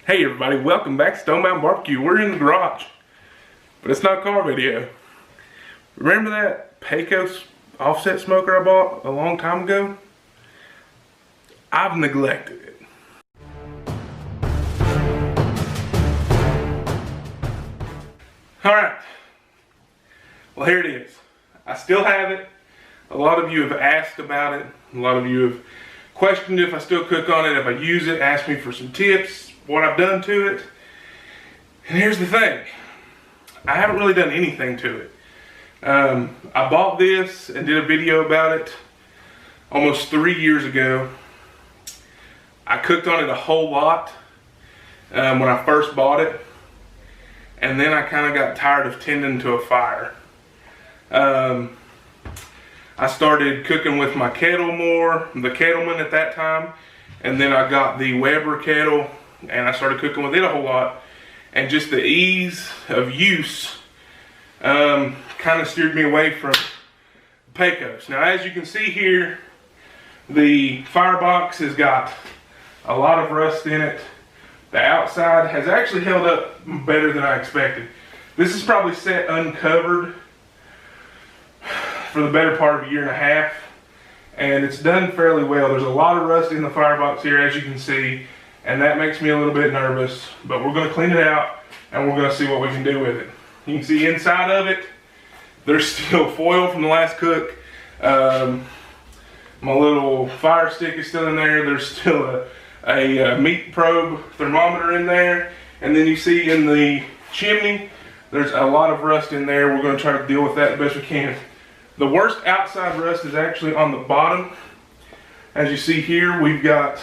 Hey everybody, welcome back to Stone Mountain BBQ. We're in the garage, but it's not a car video. Remember that Pecos offset smoker I bought a long time ago? I've neglected it. Alright, well here it is. I still have it. A lot of you have asked about it. A lot of you have questioned if I still cook on it, if I use it, asked me for some tips, what I've done to it. And here's the thing, I haven't really done anything to it. I bought this and did a video about it almost 3 years ago. I cooked on it a whole lot when I first bought it, and then I kind of got tired of tending to a fire. I started cooking with my kettle more, the Kettleman at that time, and then I got the Weber kettle and I started cooking with it a whole lot, and just the ease of use kind of steered me away from Pecos. Now as you can see here, the firebox has got a lot of rust in it. The outside has actually held up better than I expected. This is probably set uncovered for the better part of a year and a half, and it's done fairly well. There's a lot of rust in the firebox here, as you can see, and that makes me a little bit nervous, but we're going to clean it out and we're going to see what we can do with it. You can see inside of it, there's still foil from the last cook. My little fire stick is still in there. There's still a meat probe thermometer in there, and then you see in the chimney there's a lot of rust in there. We're going to try to deal with that the best we can. The worst outside rust is actually on the bottom. As you see here, we've got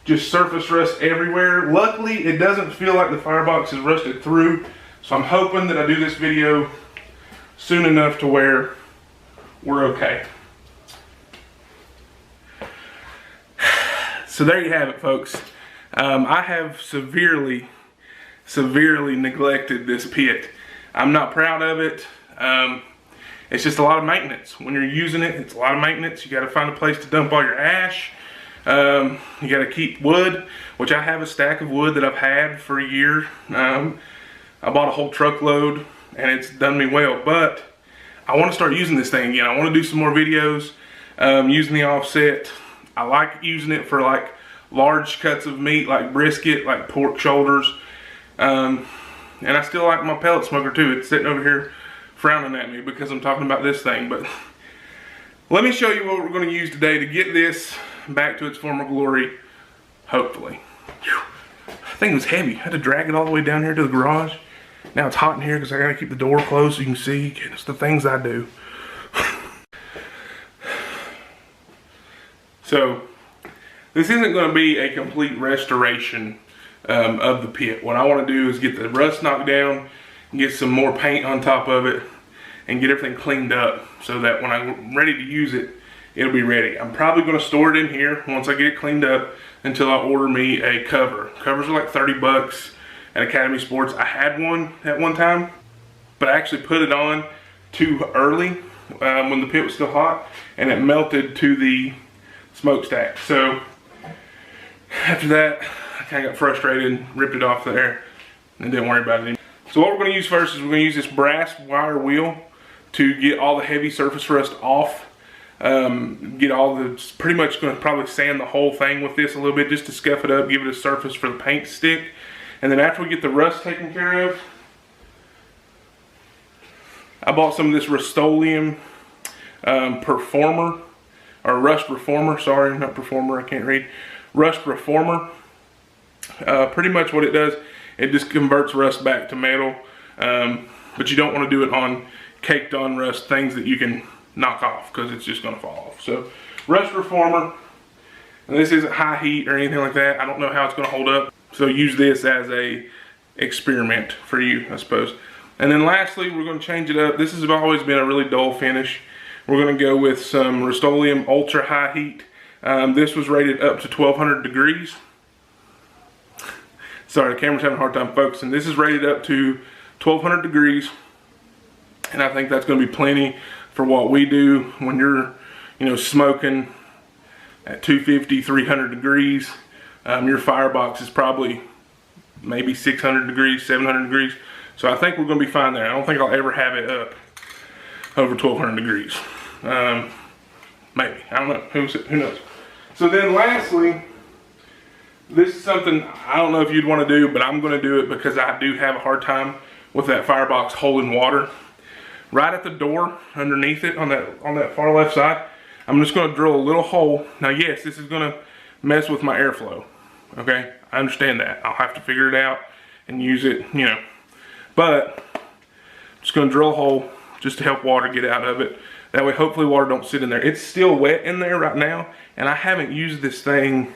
just surface rust everywhere. Luckily, it doesn't feel like the firebox is rusted through, so I'm hoping that I do this video soon enough to where we're okay. So there you have it, folks. I have severely neglected this pit. I'm not proud of it. It's just a lot of maintenance. When you're using it, it's a lot of maintenance. You got to find a place to dump all your ash. You got to keep wood, which I have a stack of wood that I've had for a year. I bought a whole truckload and it's done me well, but I want to start using this thing again. I want to do some more videos using the offset. I like using it for like large cuts of meat, like brisket, like pork shoulders. And I still like my pellet smoker too. It's sitting over here frowning at me because I'm talking about this thing. But let me show you what we're going to use today to get this back to its former glory, hopefully. Whew. That thing was heavy. I had to drag it all the way down here to the garage. Now it's hot in here because I got to keep the door closed so you can see. It's the things I do. So this isn't going to be a complete restoration of the pit. What I want to do is get the rust knocked down, get some more paint on top of it, and get everything cleaned up so that when I'm ready to use it, it'll be ready. I'm probably going to store it in here once I get it cleaned up until I order me a cover. Covers are like 30 bucks at Academy Sports. I had one at one time, but I actually put it on too early when the pit was still hot, and it melted to the smokestack. So after that, I kind of got frustrated, ripped it off there, and didn't worry about it anymore. So what we're going to use first is we're going to use this brass wire wheel to get all the heavy surface rust off. Get all the, pretty much going to probably sand the whole thing with this a little bit just to scuff it up, give it a surface for the paint to stick. And then after we get the rust taken care of, I bought some of this Rust-Oleum Performer, or Rust Reformer, sorry, not Performer, I can't read. Rust Reformer. Pretty much what it does, it just converts rust back to metal, but you don't want to do it on caked on rust, things that you can knock off because it's just going to fall off. So Rust Reformer, and this isn't high heat or anything like that. I don't know how it's going to hold up, so use this as a experiment for you, I suppose. And then lastly, we're going to change it up. This has always been a really dull finish. We're going to go with some Rust-Oleum Ultra High Heat. This was rated up to 1200 degrees. Sorry, the camera's having a hard time focusing. This is rated up to 1200 degrees, and I think that's going to be plenty for what we do when you're, smoking at 250, 300 degrees. Your firebox is probably maybe 600 degrees, 700 degrees. So I think we're gonna be fine there. I don't think I'll ever have it up over 1200 degrees. Maybe, I don't know, who knows. So then lastly, this is something I don't know if you'd wanna do, but I'm gonna do it because I do have a hard time with that firebox holding water. Right at the door, underneath it, on that far left side, I'm just gonna drill a little hole. Now yes, this is gonna mess with my airflow, okay? I understand that. I'll have to figure it out and use it, you know. But I'm just gonna drill a hole just to help water get out of it. That way, hopefully water don't sit in there. It's still wet in there right now, and I haven't used this thing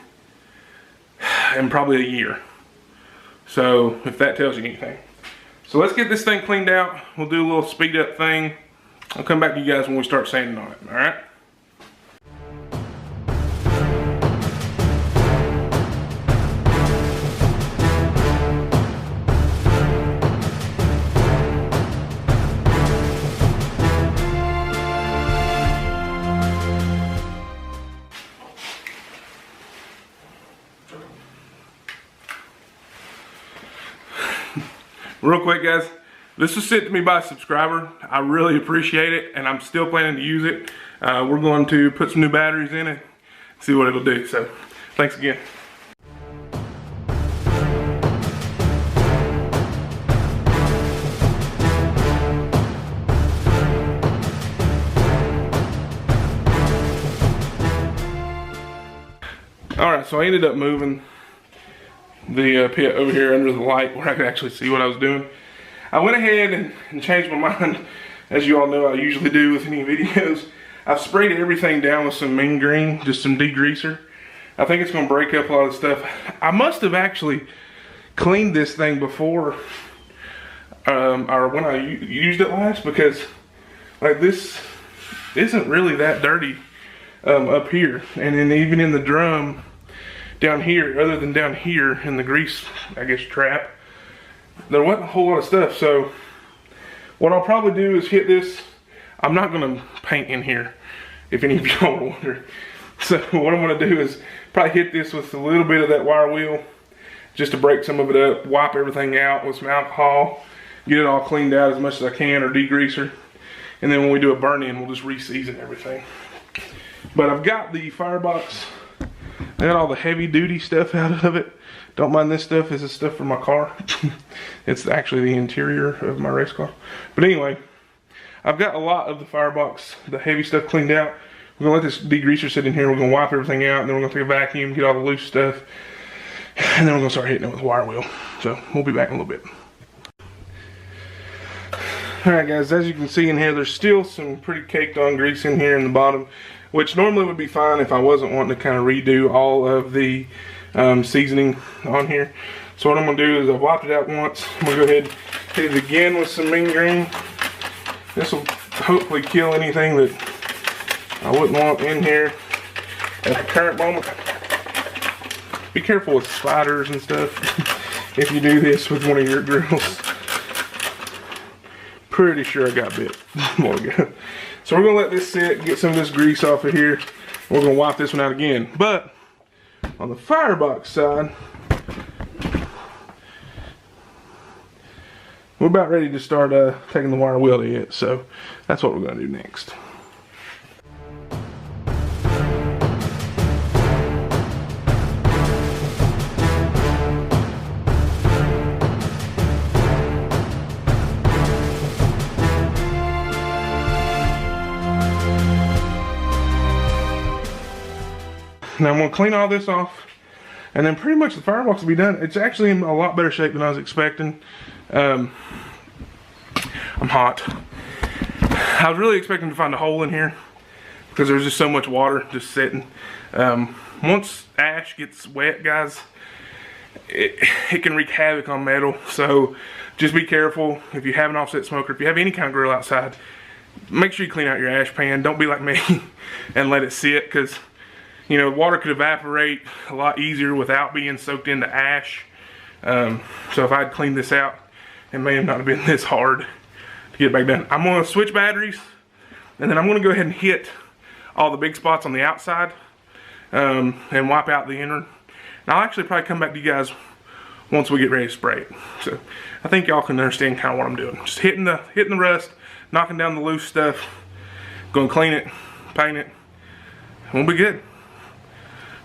in probably a year. So, if that tells you anything. So let's get this thing cleaned out. We'll do a little speed up thing. I'll come back to you guys when we start sanding on it, all right? Real quick guys, this was sent to me by a subscriber. I really appreciate it, and I'm still planning to use it. We're going to put some new batteries in it, see what it'll do. So, thanks again. Alright, so I ended up moving the pit over here under the light where I could actually see what I was doing. I went ahead and changed my mind, as you all know I usually do with any videos. I've sprayed everything down with some mean green, just some degreaser. I think it's going to break up a lot of stuff. I must have actually cleaned this thing before, or when I used it last, because like this isn't really that dirty up here, and then even in the drum down here, other than down here in the grease, I guess, trap, there wasn't a whole lot of stuff. So what I'll probably do is hit this. I'm not gonna paint in here, if any of y'all are wondering. So what I'm gonna do is probably hit this with a little bit of that wire wheel, just to break some of it up, wipe everything out with some alcohol, get it all cleaned out as much as I can, or degreaser. And then when we do a burn-in, we'll just re-season everything. But I've got the firebox. I got all the heavy duty stuff out of it. Don't mind this stuff, this is stuff for my car. It's actually the interior of my race car. But anyway, I've got a lot of the firebox, the heavy stuff cleaned out. We're gonna let this degreaser sit in here, we're gonna wipe everything out, and then we're gonna take a vacuum, get all the loose stuff, and then we're gonna start hitting it with a wire wheel. So we'll be back in a little bit. Alright guys, as you can see in here, there's still some pretty caked on grease in here in the bottom, which normally would be fine if I wasn't wanting to kind of redo all of the seasoning on here. So what I'm going to do is I've wiped it out once. I'm going to go ahead and hit it again with some mean green. This will hopefully kill anything that I wouldn't want in here at the current moment. Be careful with spiders and stuff if you do this with one of your grills. Pretty sure I got bit a while ago. So we're gonna let this sit, get some of this grease off of here. We're gonna wipe this one out again. But on the firebox side, we're about ready to start taking the wire wheel to it. So that's what we're gonna do next. Now I'm going to clean all this off, and then pretty much the firebox will be done. It's actually in a lot better shape than I was expecting. I'm hot. I was really expecting to find a hole in here because there's just so much water just sitting. Once ash gets wet, guys, it can wreak havoc on metal. So just be careful if you have an offset smoker. If you have any kind of grill outside, make sure you clean out your ash pan. Don't be like me and let it sit, because you know, water could evaporate a lot easier without being soaked into ash. So if I'd cleaned this out, it may have not been this hard to get it back done. I'm gonna switch batteries, and then I'm gonna go ahead and hit all the big spots on the outside and wipe out the inner. And I'll actually probably come back to you guys once we get ready to spray it. So I think y'all can understand kind of what I'm doing. Just hitting the rust, knocking down the loose stuff, gonna clean it, paint it, and we'll be good.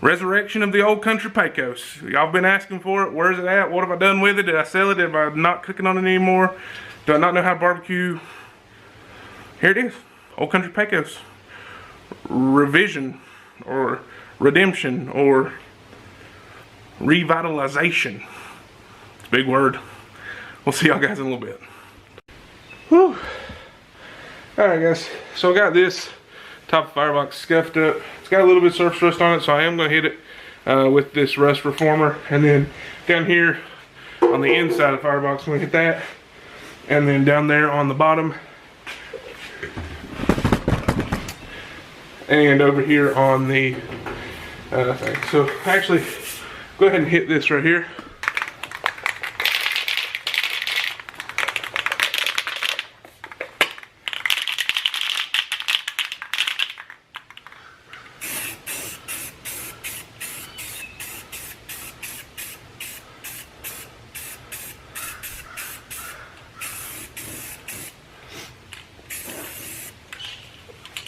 Resurrection of the old country Pecos. Y'all been asking for it. Where's it at? What have I done with it? Did I sell it? Am I not cooking on it anymore? Do I not know how to barbecue? Here it is. Old country Pecos. Revision or redemption or revitalization. It's a big word. We'll see y'all guys in a little bit. Whew. Alright guys, so I got this top of firebox scuffed up. It's got a little bit of surface rust on it, so I am going to hit it with this rust reformer. And then down here on the inside of the firebox, I'm going to hit that. And then down there on the bottom. And over here on the thing. So actually, go ahead and hit this right here.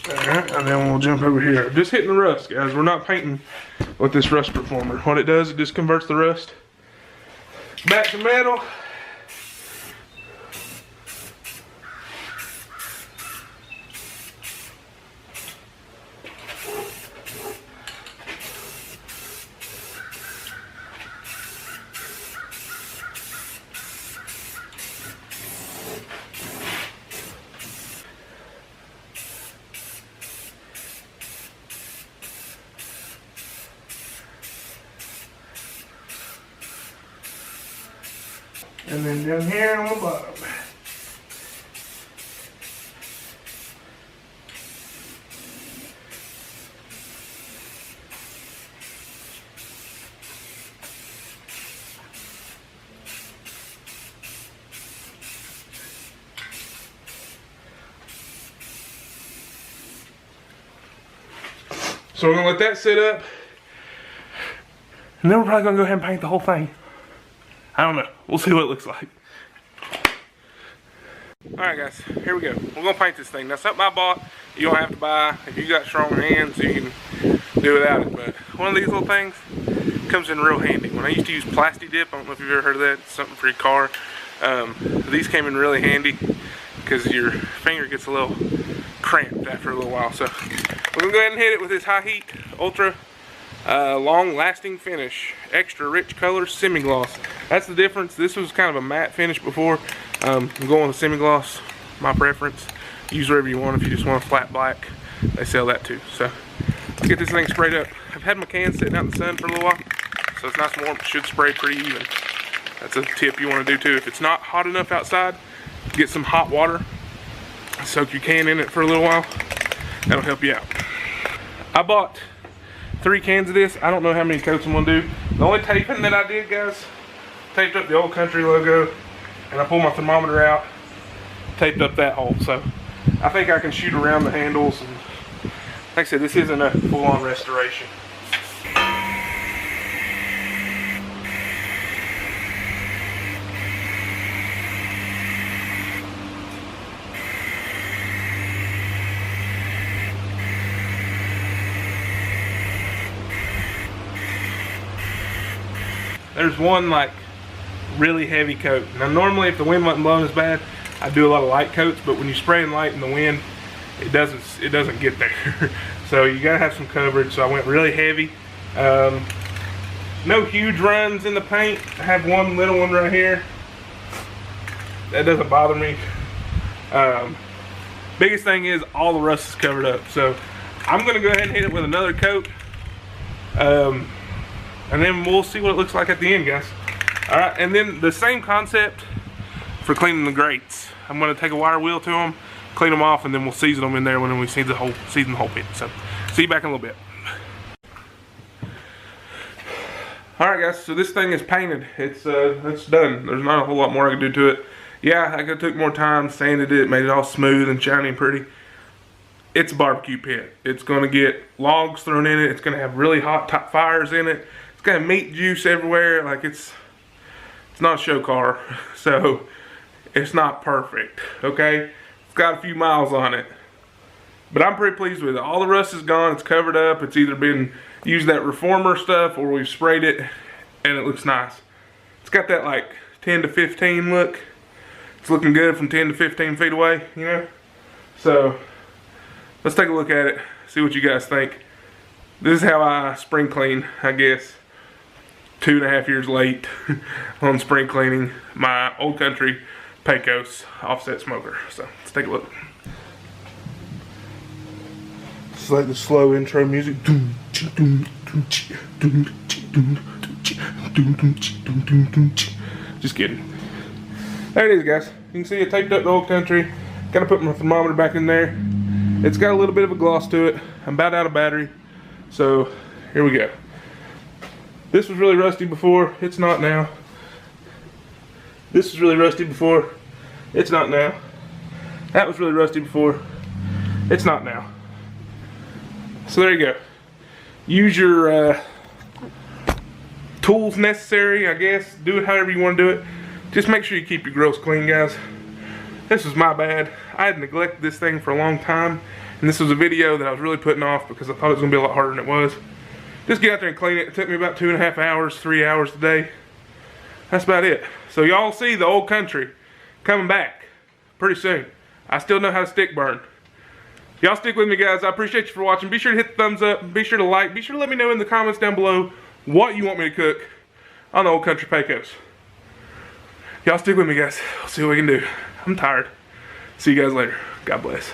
Alright, and then we'll jump over here. Just hitting the rust, guys. We're not painting with this rust reformer. What it does, it just converts the rust back to metal. And then down here on the bottom. So we're gonna let that sit up. And then we're probably gonna go ahead and paint the whole thing. I don't know. We'll see what it looks like. Alright guys, here we go. We're going to paint this thing. Now something I bought, you don't have to buy. If you got strong hands, you can do without it. But one of these little things comes in real handy. When I used to use Plasti Dip, I don't know if you've ever heard of that. It's something for your car. These came in really handy because your finger gets a little cramped after a little while. So we're going to go ahead and hit it with this high heat, ultra long-lasting finish, extra rich color, semi-gloss. That's the difference. This was kind of a matte finish before. I'm going with semi-gloss, my preference. Use whatever you want. If you just want a flat black, they sell that too. So let's get this thing sprayed up. I've had my can sitting out in the sun for a little while, so it's nice and warm. It should spray pretty even. That's a tip you want to do too. If it's not hot enough outside, get some hot water, soak your can in it for a little while. That'll help you out. I bought 3 cans of this. I don't know how many coats I'm gonna do. The only taping that I did, guys, taped up the Old Country logo, and I pulled my thermometer out, taped up that hole. So I think I can shoot around the handles. And like I said, this isn't a full-on restoration. There's one like really heavy coat. Now normally if the wind wasn't blowing as bad, I do a lot of light coats, but when you're spraying light in the wind, it doesn't get there. So you gotta have some coverage. So I went really heavy. No huge runs in the paint. I have one little one right here. That doesn't bother me. Biggest thing is all the rust is covered up. So I'm gonna go ahead and hit it with another coat. And then we'll see what it looks like at the end, guys. All right, and then the same concept for cleaning the grates. I'm gonna take a wire wheel to them, clean them off, and then we'll season them in there when we season the whole pit. So, see you back in a little bit. All right, guys. So this thing is painted. It's done. There's not a whole lot more I can do to it. Yeah, I could took more time, sanded it, made it all smooth and shiny and pretty. It's a barbecue pit. It's gonna get logs thrown in it. It's gonna have really hot top fires in it. Got meat juice everywhere. Like It's not a show car, so it's not perfect, okay? It's got a few miles on it. But I'm pretty pleased with it. All the rust is gone, it's covered up. It's either been used that reformer stuff or we've sprayed it and it looks nice. It's got that like 10 to 15 look. It's looking good from 10 to 15 feet away, you know? So let's take a look at it, see what you guys think. This is how I spring clean, I guess. 2.5 years late on spring cleaning my Old Country Pecos offset smoker. So let's take a look. It's like the slow intro music. Just kidding. There it is, guys. You can see I taped up the Old Country. Gotta put my thermometer back in there. It's got a little bit of a gloss to it. I'm about out of battery. So here we go. This was really rusty before. It's not now. This was really rusty before. It's not now. That was really rusty before. It's not now. So there you go. Use your tools necessary, I guess. Do it however you want to do it. Just make sure you keep your grills clean, guys. This was my bad. I had neglected this thing for a long time, and this was a video that I was really putting off because I thought it was going to be a lot harder than it was. Just get out there and clean it. It took me about 2.5 hours, 3 hours today. That's about it. So y'all see the Old Country coming back pretty soon. I still know how to stick burn. Y'all stick with me, guys. I appreciate you for watching. Be sure to hit the thumbs up. Be sure to like. Be sure to let me know in the comments down below what you want me to cook on the Old Country Pecos. Y'all stick with me, guys. We'll see what we can do. I'm tired. See you guys later. God bless.